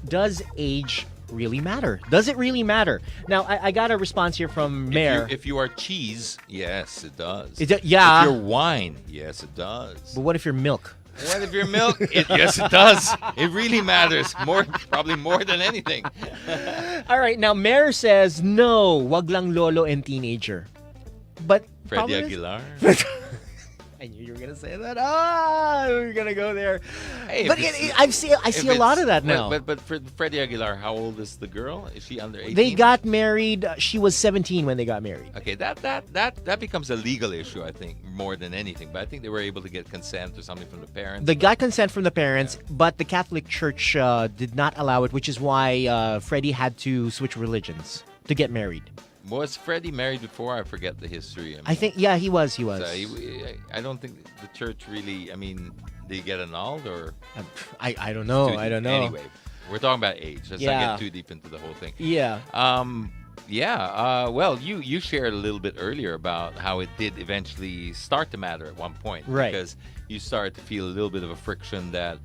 does age really matter? Does it really matter? Now, I got a response here from Mayor. If you are cheese, yes, it does. Yeah. If you're wine, yes, it does. But what if you're milk? What if you're milk? Yes, it does. It really matters. Probably more than anything. All right, now Mayor says, no, wag lang lolo and teenager. But Freddie Aguilar. I knew you were gonna say that. We're gonna go there. Hey, but I see a lot of that now. But for Freddie Aguilar, how old is the girl? Is she under 18? They got married. She was 17 when they got married. Okay, that becomes a legal issue, I think, more than anything. But I think they were able to get consent or something from the parents. They got consent from the parents, but the Catholic Church did not allow it, which is why Freddie had to switch religions to get married. Was Freddie married before? I forget the history. I think, yeah, he was. He was. So I don't think the church really. I mean, did he get annulled or? I don't know. I don't know. Anyway, we're talking about age. Let's not get too deep into the whole thing. Yeah. Well, you shared a little bit earlier about how it did eventually start to matter at one point, right? Because you started to feel a little bit of a friction that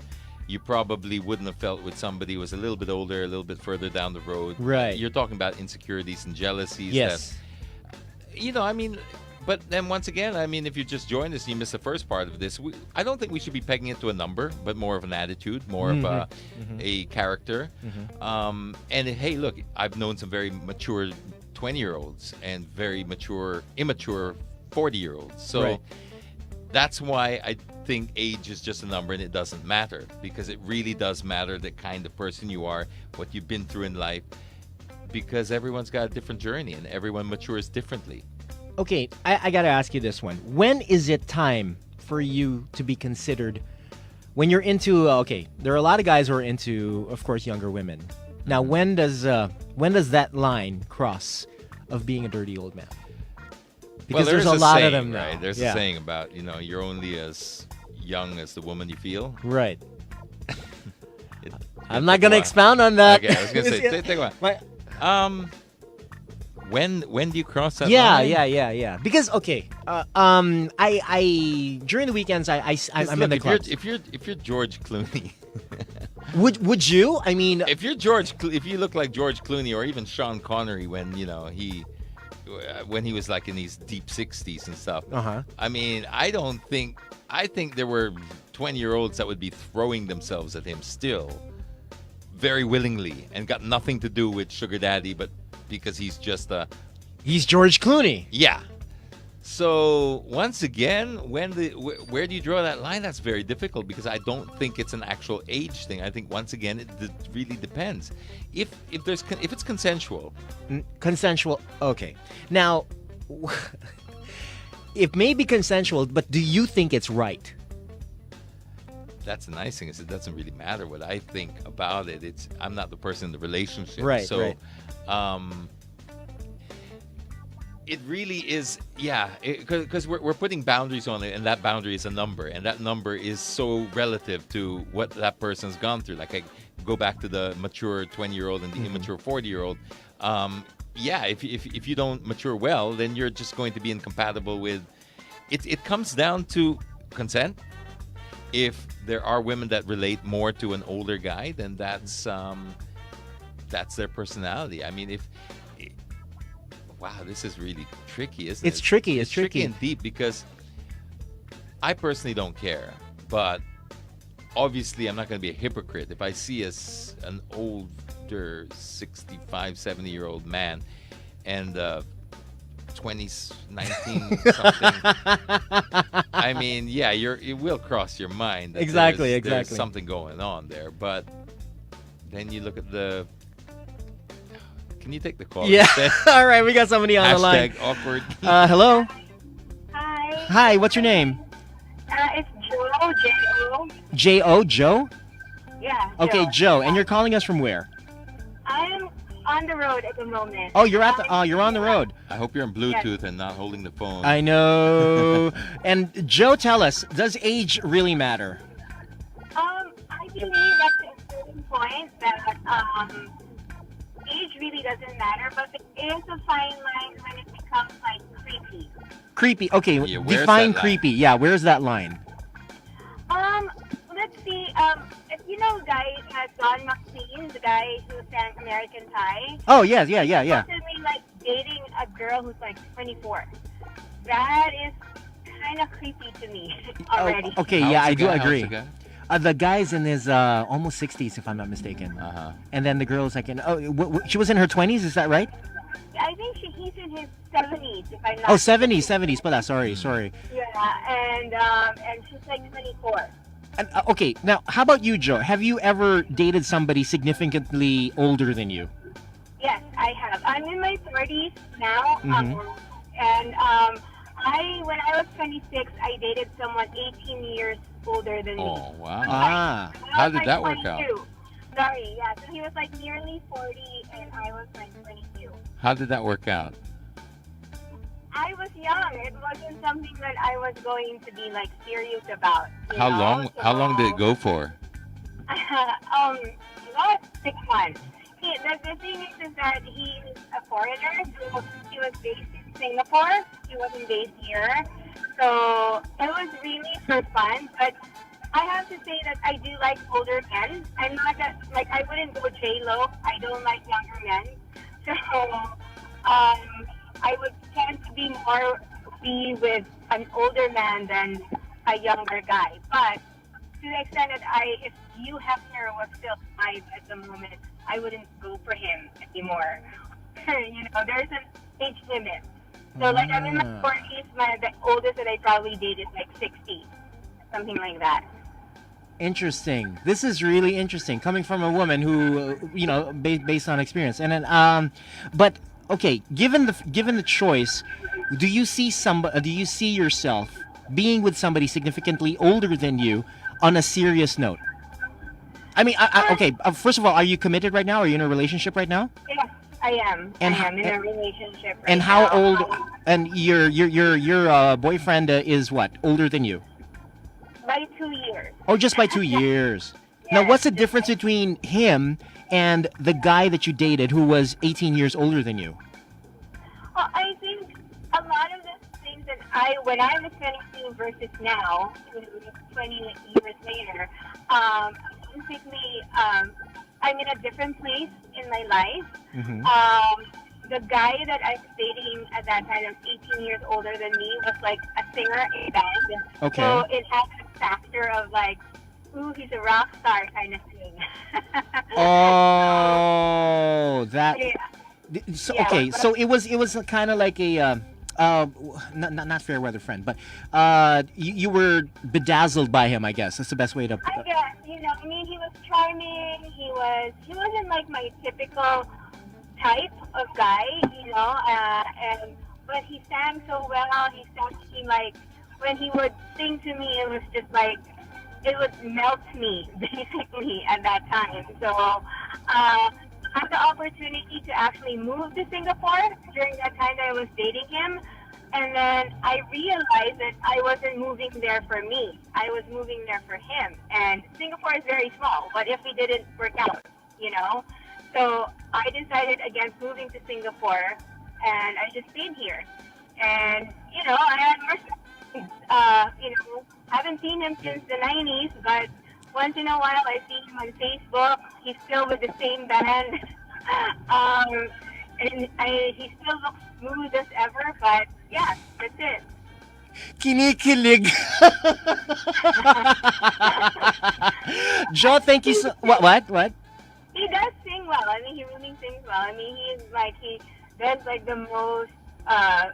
you probably wouldn't have felt with somebody who was a little bit older, a little bit further down the road. Right. You're talking about insecurities and jealousies. Yes. That, I mean, but then once again, I mean, if you just joined us and you missed the first part of this, I don't think we should be pegging it to a number, but more of an attitude, more of a character. And hey, look, I've known some very mature 20-year-olds and very immature 40-year-olds. So that's why I think age is just a number and it doesn't matter, because it really does matter the kind of person you are, what you've been through in life, because everyone's got a different journey and everyone matures differently. Okay, I got to ask you this one. When is it time for you to be considered when you're into, there are a lot of guys who are into, of course, younger women. Now, when does that line cross of being a dirty old man? Because there's a lot of them now. Right? There's a saying about, you're only as young as the woman you feel. Right. I'm not going to expound on that. Okay, I was going to say, take a while. When do you cross that line? Yeah. Because I during the weekends I'm in the clubs. If you're George Clooney, would you? I mean, if you look like George Clooney or even Sean Connery when he was like in his deep 60s and stuff. I mean, I think there were 20-year-olds that would be throwing themselves at him still very willingly and got nothing to do with Sugar Daddy, but because he's just he's George Clooney. Yeah. So once again, where do you draw that line? That's very difficult, because I don't think it's an actual age thing. I think once again it really depends. If it's consensual. Consensual. Okay. Now, it may be consensual, but do you think it's right? That's the nice thing, is it doesn't really matter what I think about it. I'm not the person in the relationship. Right. So right. It really is, because we're putting boundaries on it, and that boundary is a number, and that number is so relative to what that person's gone through. Like, I go back to the mature 20-year-old and the immature 40-year-old. If you don't mature well, then you're just going to be incompatible with it. It comes down to consent. If there are women that relate more to an older guy, then that's their personality. I mean, wow, this is really tricky, isn't it? It's tricky. It's tricky and deep, because I personally don't care. But obviously, I'm not going to be a hypocrite. If I see an older 65, 70-year-old man and 20s, 19 something, I mean, it will cross your mind. That Exactly. There's something going on there. But then you look at the... Can you take the call? Yeah. All right, we got somebody on the line. #awkward. Hello. Hi. Hi. What's your name? It's Joe. J-O. J-O. Joe. Yeah. Okay, Joe. And you're calling us from where? I'm on the road at the moment. Oh, you're you're on the road. I hope you're on Bluetooth and not holding the phone. I know. And Joe, tell us, does age really matter? I believe that's a certain point that age really doesn't matter, but there is a fine line when it becomes like creepy. Creepy. Okay, Yeah, where's define that line? creepy. Yeah, where's that line? Let's see. If you you know, guy Don McLean, the guy who sang American Pie. Oh, yeah. Possibly like dating a girl who's like 24. That is kind of creepy to me already. Oh, okay, How yeah, old's I the do guy? How old's agree. the guy? The guy's in his almost 60s, if I'm not mistaken. Uh-huh. And then the girl's like, she was in her 20s, is that right? I think he's in his 70s, if I'm not. Oh, 70s, but sorry. Yeah, and she's like 24. And, okay, now, how about you, Joe? Have you ever dated somebody significantly older than you? Yes, I have. I'm in my 30s now, and when I was 26, I dated someone 18 years older than me. Oh, wow. Ah. How did that work out? 22. Sorry, yeah. So he was like nearly 40, and I was like 22. How did that work out? I was young. It wasn't something that I was going to be like serious about. How long did it go for? About 6 months. The thing is that he's a foreigner, so he was based in Singapore. He wasn't based here. So it was really for fun, but I have to say that I do like older men. I'm not that, like, I wouldn't go J-Lo. I don't like younger men. So I would tend to be with an older man than a younger guy. But to the extent that if Hugh Hefner was still alive at the moment, I wouldn't go for him anymore. There's an age limit. So, like, I'm in my 40s. The oldest that I probably dated is like 60, something like that. Interesting. This is really interesting, coming from a woman who, based on experience. And then, but okay, given the choice, do you see yourself being with somebody significantly older than you on a serious note? I mean, okay. First of all, are you committed right now? Are you in a relationship right now? Yes, I am. I am in a relationship right and now. how old? And your boyfriend is what? Older than you? By 2 years. Oh, just by 2 years. Now, what's the difference between him and the guy that you dated who was 18 years older than you? Well, I think a lot of the things that when I was 22 versus now, 20 years later, basically, I'm in a different place in my life. The guy that I was dating at that time, 18 years older than me, was like a singer in a band. Okay. So it had a factor of like, ooh, he's a rock star kind of thing. Oh, that. Yeah. So okay, so it was kind of like a not fair weather friend, but you were bedazzled by him, I guess. That's the best way to. I guess, I mean, he was charming. He wasn't like my typical type of guy, but he sang so well. He like, when he would sing to me, it was just like, it would melt me, basically, at that time. So, I had the opportunity to actually move to Singapore during that time that I was dating him. And then I realized that I wasn't moving there for me. I was moving there for him. And Singapore is very small. What if we didn't work out, So I decided against moving to Singapore, and I just stayed here. And, I had more, haven't seen him since the 90s, but once in a while I see him on Facebook. He's still with the same band. And he still looks smooth as ever, but yeah, that's it. Kinikilig. Joe, thank you so. What? He does sing well. I mean, he really sings well. I mean, he does like the most the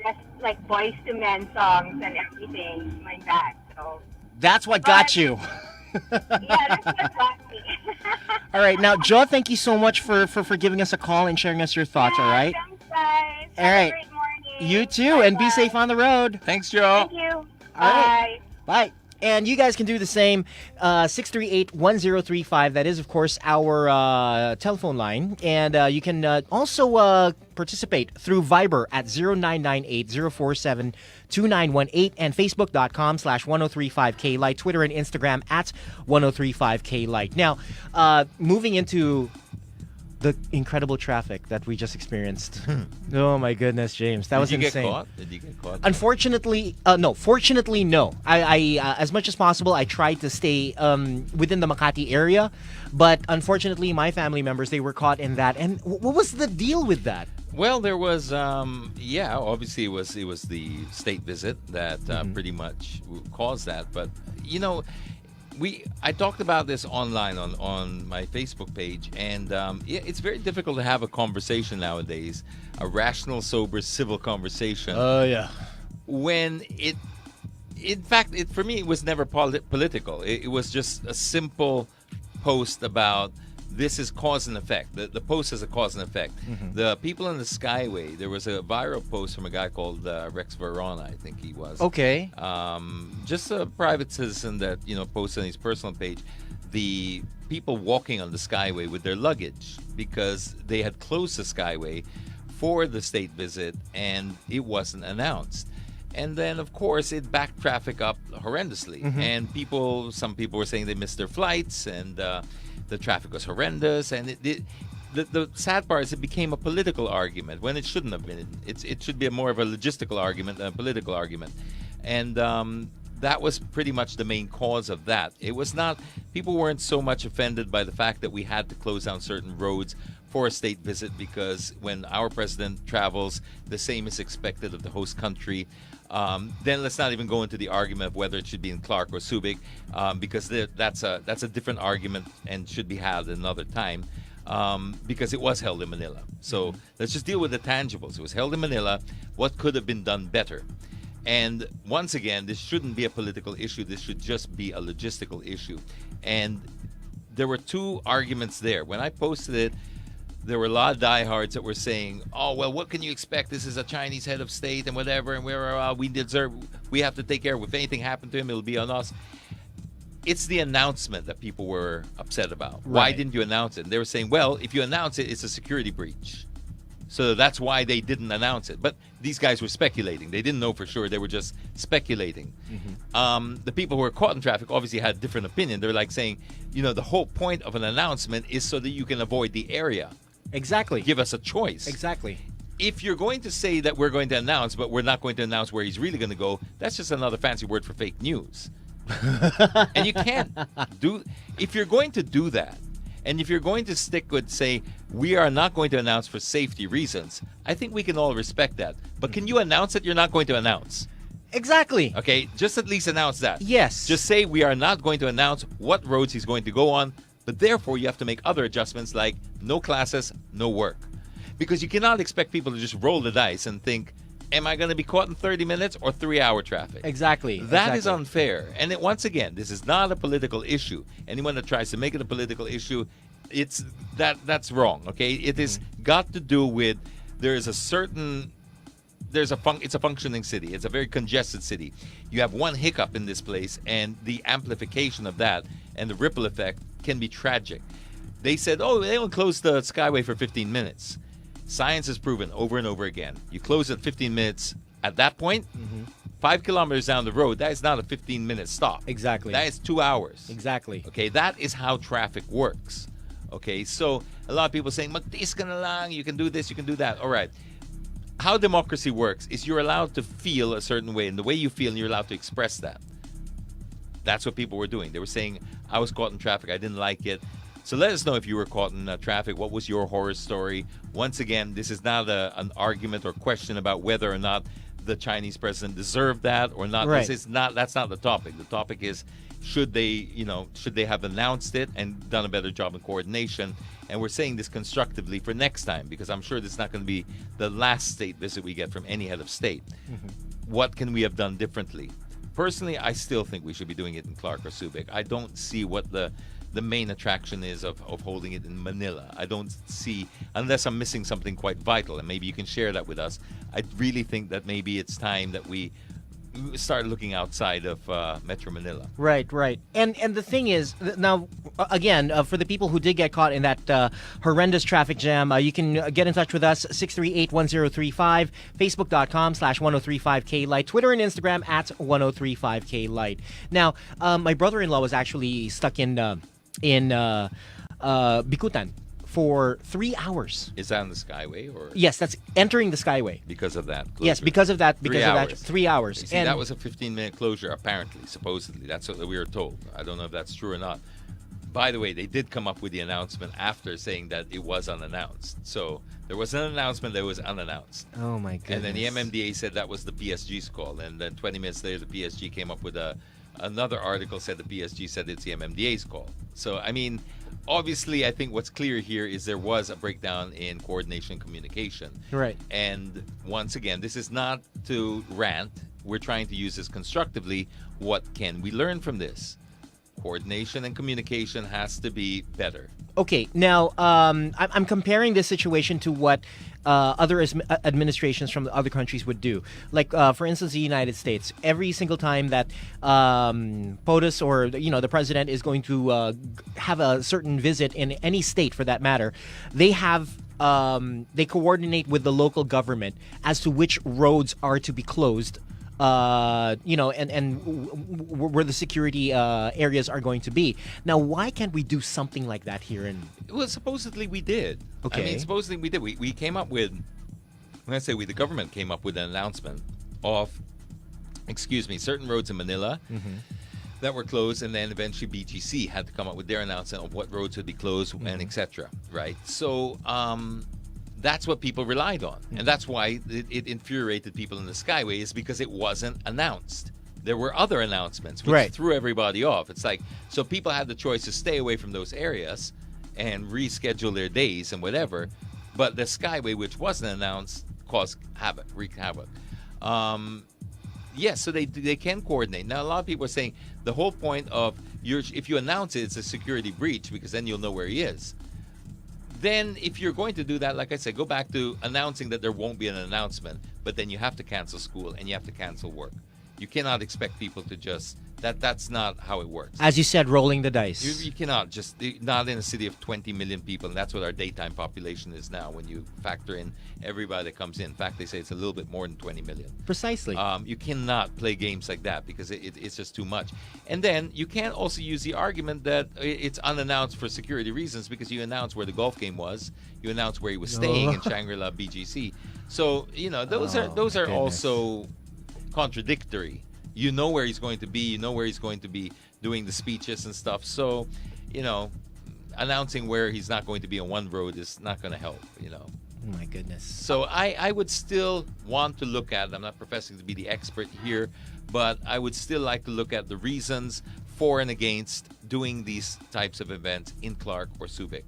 best like Boys to Men songs and everything like that. So that's what got you. Yeah, that's what got me. All right, now Joe, thank you so much for giving us a call and sharing us your thoughts. Yeah, all right. Thanks, guys. All Have right. a great morning. You too, and be safe on the road. Thanks, Joe. Thank you. All right. Bye. Bye. And you guys can do the same. 638-1035. That is, of course, our telephone line. And you can also participate through Viber at 0998-047-2918 and Facebook.com/1035KLITE, Twitter and Instagram at 1035KLITE. Now, moving into the incredible traffic that we just experienced. Oh my goodness, James, that was Did you insane. get caught? Did you get caught? Unfortunately, no. Fortunately, no. I as much as possible, I tried to stay within the Makati area, but unfortunately, my family members, they were caught in that. And what was the deal with that? Well, there was, obviously it was the state visit that pretty much caused that. But you know, I talked about this online on my Facebook page, and it's very difficult to have a conversation nowadays, a rational, sober, civil conversation. Oh yeah. When in fact, for me, it was never political. It was just a simple post about this is cause and effect. The post is a cause and effect. The people in the Skyway, there was a viral post from a guy called Rex Verona, I think he was. Okay. Just a private citizen that, posted on his personal page, the people walking on the Skyway with their luggage because they had closed the Skyway for the state visit and it wasn't announced. And then, of course, it backed traffic up horrendously. And some people were saying they missed their flights, and the traffic was horrendous. And the sad part is it became a political argument when it shouldn't have been. It should be more of a logistical argument than a political argument. And that was pretty much the main cause of that. It was not, people weren't so much offended by the fact that we had to close down certain roads for a state visit, because when our president travels, the same is expected of the host country. Then let's not even go into the argument of whether it should be in Clark or Subic, because that's a different argument and should be had another time, because it was held in Manila. So let's just deal with the tangibles. It was held in Manila. What could have been done better? And once again, this shouldn't be a political issue. This should just be a logistical issue. And there were two arguments there. When I posted it, there were a lot of diehards that were saying, "Oh, well, what can you expect? This is a Chinese head of state and whatever, and we have to take care of. If anything happened to him, it'll be on us." It's the announcement that people were upset about. Right. Why didn't you announce it? And they were saying, well, if you announce it, it's a security breach. So that's why they didn't announce it. But these guys were speculating. They didn't know for sure. They were just speculating. The people who were caught in traffic obviously had a different opinion. They were like saying, the whole point of an announcement is so that you can avoid the area. Exactly. Give us a choice. Exactly. If you're going to say that we're going to announce, but we're not going to announce where he's really going to go, that's just another fancy word for fake news. And you can't if you're going to do that, and if you're going to stick with, say, we are not going to announce for safety reasons, I think we can all respect that. But can you announce that you're not going to announce? Exactly. Okay, just at least announce that. Yes. Just say we are not going to announce what roads he's going to go on, but therefore you have to make other adjustments like no classes, no work. Because you cannot expect people to just roll the dice and think, am I going to be caught in 30 minutes or 3-hour traffic? Exactly. That is unfair. And once again, this is not a political issue. Anyone that tries to make it a political issue, that's wrong, okay? It has got to do with it's a functioning city. It's a very congested city. You have one hiccup in this place, and the amplification of that and the ripple effect can be tragic. They said, they will close the Skyway for 15 minutes. Science has proven over and over again. You close it 15 minutes. At that point, 5 kilometers down the road, that is not a 15-minute stop. Exactly. That is 2 hours. Exactly. Okay, that is how traffic works. Okay, so a lot of people saying, magtiis ka na lang, you can do this, you can do that. All right. How democracy works is you're allowed to feel a certain way, and the way you feel, and you're allowed to express that. That's what people were doing. They were saying, I was caught in traffic, I didn't like it. So let us know if you were caught in traffic. What was your horror story? Once again, this is not an argument or question about whether or not the Chinese president deserved that or not. Right. That's not the topic. The topic is, should they have announced it and done a better job in coordination? And we're saying this constructively for next time, because I'm sure this is not going to be the last state visit we get from any head of state. What can we have done differently? Personally, I still think we should be doing it in Clark or Subic. I don't see what the main attraction is of holding it in Manila. I don't see, unless I'm missing something quite vital, and maybe you can share that with us. I really think that maybe it's time that we start looking outside of Metro Manila. Right. And the thing is, now, again, for the people who did get caught in that horrendous traffic jam, you can get in touch with us, 638-1035, facebook.com/1035KLITE, Twitter and Instagram @1035KLITE. Now, my brother-in-law was actually stuck in Bikutan for 3 hours. Is that on the Skyway or? Yes, that's entering the Skyway. Because of that. Yes, closure? because of that. 3 You hours. see, that was a 15-minute closure, apparently, supposedly. That's what we were told. I don't know if that's true or not. By the way, they did come up with the announcement after saying that it was unannounced. So there was an announcement that was unannounced. Oh my goodness. And then the MMDA said that was the PSG's call. And then 20 minutes later, the PSG came up with another article said the PSG said it's the MMDA's call. So, I mean, obviously, I think what's clear here is there was a breakdown in coordination and communication. Right. And once again, this is not to rant. We're trying to use this constructively. What can we learn from this? Coordination and communication has to be better. Okay, now I'm comparing this situation to what other administrations from other countries would do. Like, for instance, the United States. Every single time that POTUS or the president is going to have a certain visit in any state, for that matter, they have they coordinate with the local government as to which roads are to be closed. Where the security areas are going to be. Now, why can't we do something like that here in? Well, supposedly we did. Okay. I mean, supposedly we did. We came up with, when I say we, the government came up with an announcement of, certain roads in Manila that were closed, and then eventually BGC had to come up with their announcement of what roads would be closed and etc. Right? So, that's what people relied on. And that's why it infuriated people in the Skyway, is because it wasn't announced. There were other announcements, which threw everybody off. It's like, so people had the choice to stay away from those areas and reschedule their days and whatever. But the Skyway, which wasn't announced, wreaked havoc. Yes, so they can coordinate. Now, a lot of people are saying the whole point of, if you announce it, it's a security breach, because then you'll know where he is. Then, if you're going to do that, like I said, go back to announcing that there won't be an announcement, but then you have to cancel school and you have to cancel work. You cannot expect people to just, that's not how it works. As you said, rolling the dice. You cannot just, not in a city of 20 million people, and that's what our daytime population is now when you factor in everybody that comes in. In fact, they say it's a little bit more than 20 million. Precisely. You cannot play games like that because it's just too much. And then you can't also use the argument that it's unannounced for security reasons, because you announced where the golf game was, you announced where he was staying in Shangri-La BGC. So, those are also contradictory. You know where he's going to be, you know where he's going to be doing the speeches and stuff. So, announcing where he's not going to be on one road is not going to help, Oh my goodness. So I would still want to look at, I'm not professing to be the expert here, but I would still like to look at the reasons for and against doing these types of events in Clark or Subic.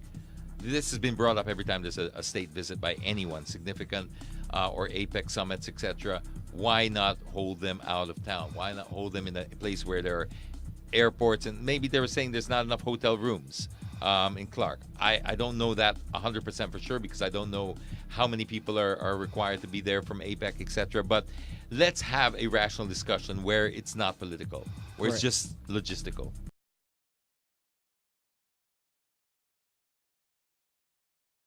This has been brought up every time there's a state visit by anyone significant, or APEC summits, etc. Why not hold them out of town? Why not hold them in a place where there are airports? And maybe they were saying there's not enough hotel rooms in Clark. I don't know that 100% for sure, because I don't know how many people are required to be there from APEC, etc. But let's have a rational discussion where it's not political, where it's just logistical.